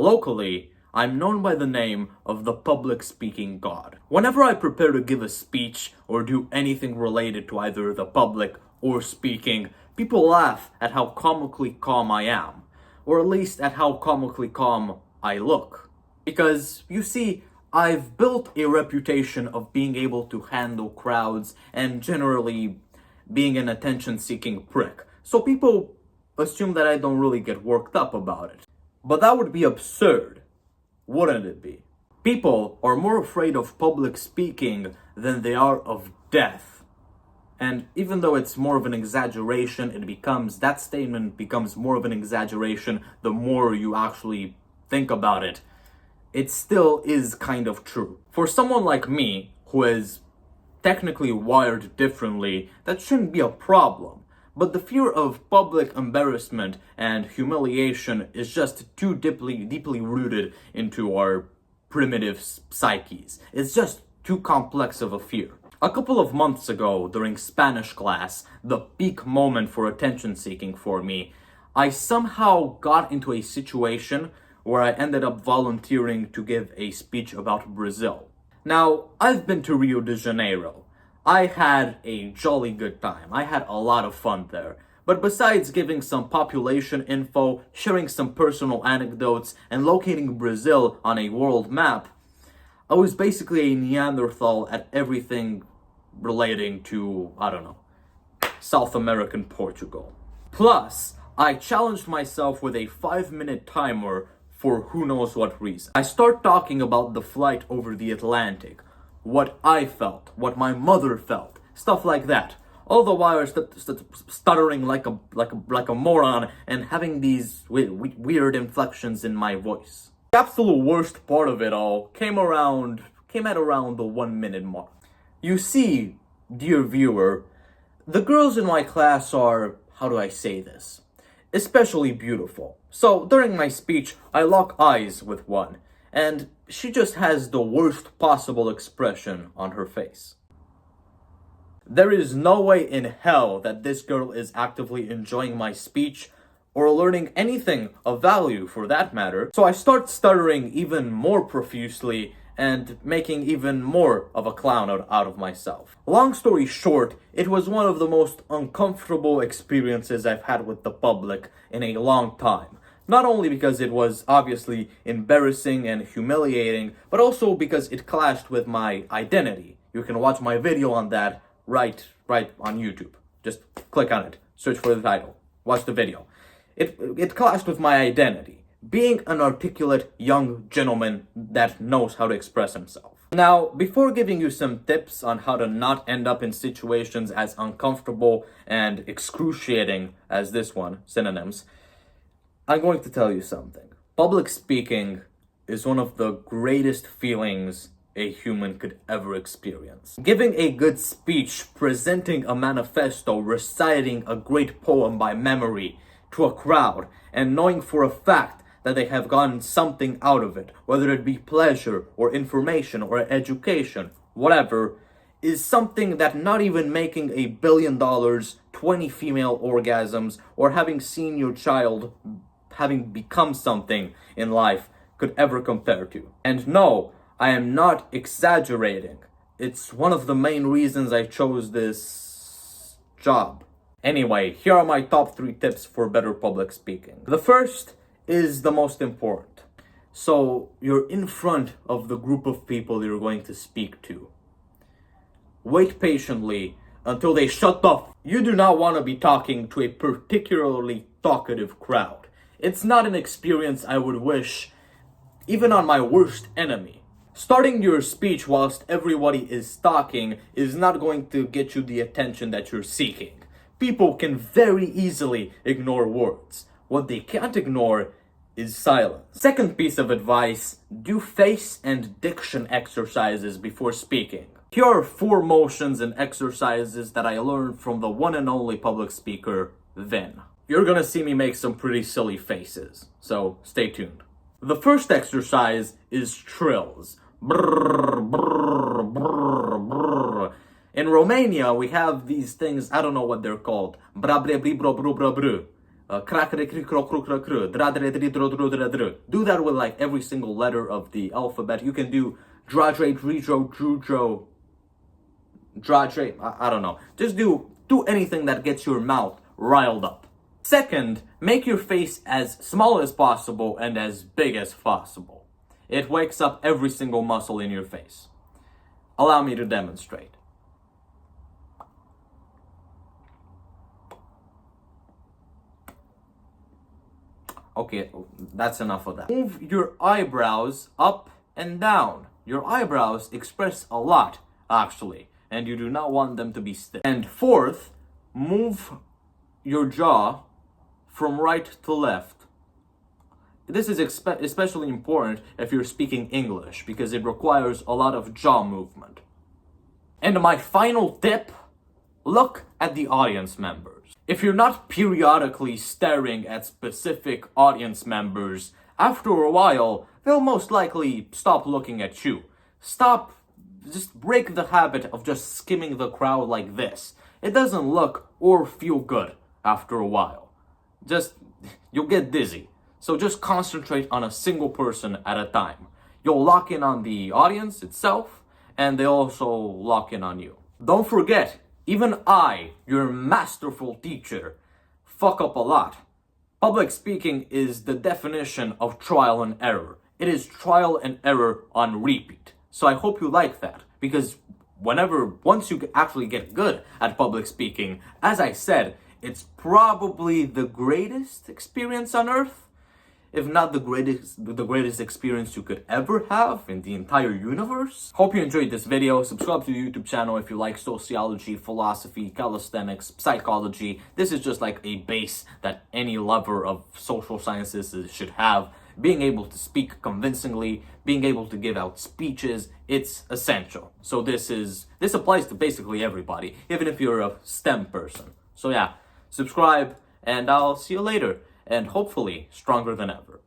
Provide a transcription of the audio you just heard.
Locally, I'm known by the name of the public speaking god. Whenever I prepare to give a speech or do anything related to either the public or speaking, people laugh at how comically calm I am, or at least at how comically calm I look. Because, you see, I've built a reputation of being able to handle crowds and generally being an attention-seeking prick. So people assume that I don't really get worked up about it. But that would be absurd, wouldn't it be? People are more afraid of public speaking than they are of death. And even though it's more of an exaggeration, that statement becomes more of an exaggeration the more you actually think about it. It still is kind of true. For someone like me, who is technically wired differently, that shouldn't be a problem. But the fear of public embarrassment and humiliation is just too deeply rooted into our primitive psyches. It's just too complex of a fear. A couple of months ago, during Spanish class, the peak moment for attention seeking for me, I somehow got into a situation where I ended up volunteering to give a speech about Brazil. Now, I've been to Rio de Janeiro. I had a jolly good time. I had a lot of fun there. But besides giving some population info, sharing some personal anecdotes, and locating Brazil on a world map, I was basically a Neanderthal at everything relating to, South American Portugal. Plus, I challenged myself with a 5-minute timer for who knows what reason. I start talking about the flight over the Atlantic, what I felt, what my mother felt, stuff like that. All the while stuttering like a moron and having these weird inflections in my voice. The absolute worst part of it all came at around the 1-minute mark. You see, dear viewer, the girls in my class are, how do I say this, especially beautiful. So during my speech, I lock eyes with one, and she just has the worst possible expression on her face. There is no way in hell that this girl is actively enjoying my speech or learning anything of value for that matter. So I start stuttering even more profusely and making even more of a clown out of myself. Long story short, it was one of the most uncomfortable experiences I've had with the public in a long time. Not only because it was obviously embarrassing and humiliating, but also because it clashed with my identity. You can watch my video on that right on YouTube. Just click on it, search for the title, watch the video. It clashed with my identity, being an articulate young gentleman that knows how to express himself. Now, before giving you some tips on how to not end up in situations as uncomfortable and excruciating as this one, synonyms, I'm going to tell you something. Public speaking is one of the greatest feelings a human could ever experience. Giving a good speech, presenting a manifesto, reciting a great poem by memory to a crowd, and knowing for a fact that they have gotten something out of it, whether it be pleasure or information or education, whatever, is something that not even making $1 billion, 20 female orgasms, or having seen your child having become something in life could ever compare to. And no, I am not exaggerating. It's one of the main reasons I chose this job. Anyway, here are my top 3 tips for better public speaking. The first is the most important. So, you're in front of the group of people you're going to speak to. Wait patiently until they shut up. You do not want to be talking to a particularly talkative crowd. It's not an experience I would wish even on my worst enemy. Starting your speech whilst everybody is talking is not going to get you the attention that you're seeking. People can very easily ignore words. What they can't ignore is silence. Second piece of advice, do face and diction exercises before speaking. Here are 4 motions and exercises that I learned from the one and only public speaker, Vin. You're gonna see me make some pretty silly faces, so stay tuned. The first exercise is trills. Brrr, brrr, brrr, brrr. In Romania, we have these things, I don't know what they're called. Bra bre bri bro bro bro bro. Do that with like every single letter of the alphabet. You can do dradre, dredro, drudro, dradre, I don't know. Just do anything that gets your mouth riled up. Second, make your face as small as possible and as big as possible. It wakes up every single muscle in your face. Allow me to demonstrate. Okay, that's enough of that. Move your eyebrows up and down. Your eyebrows express a lot, actually, and you do not want them to be stiff. And fourth, move your jaw from right to left. This is especially important if you're speaking English, because it requires a lot of jaw movement. And my final tip, look at the audience members. If you're not periodically staring at specific audience members, after a while, they'll most likely stop looking at you. Just break the habit of just skimming the crowd like this. It doesn't look or feel good after a while. You'll get dizzy. So just concentrate on a single person at a time. You'll lock in on the audience itself, and they also lock in on you. Don't forget, even I, your masterful teacher, fuck up a lot. Public speaking is the definition of trial and error. It is trial and error on repeat. So I hope you like that, because once you actually get good at public speaking, as I said, it's probably the greatest experience on earth. If not the greatest experience you could ever have in the entire universe. Hope you enjoyed this video. Subscribe to the YouTube channel if you like sociology, philosophy, calisthenics, psychology. This is just like a base that any lover of social sciences should have. Being able to speak convincingly, being able to give out speeches, it's essential. So this applies to basically everybody, even if you're a STEM person. So yeah, subscribe, and I'll see you later. And hopefully stronger than ever.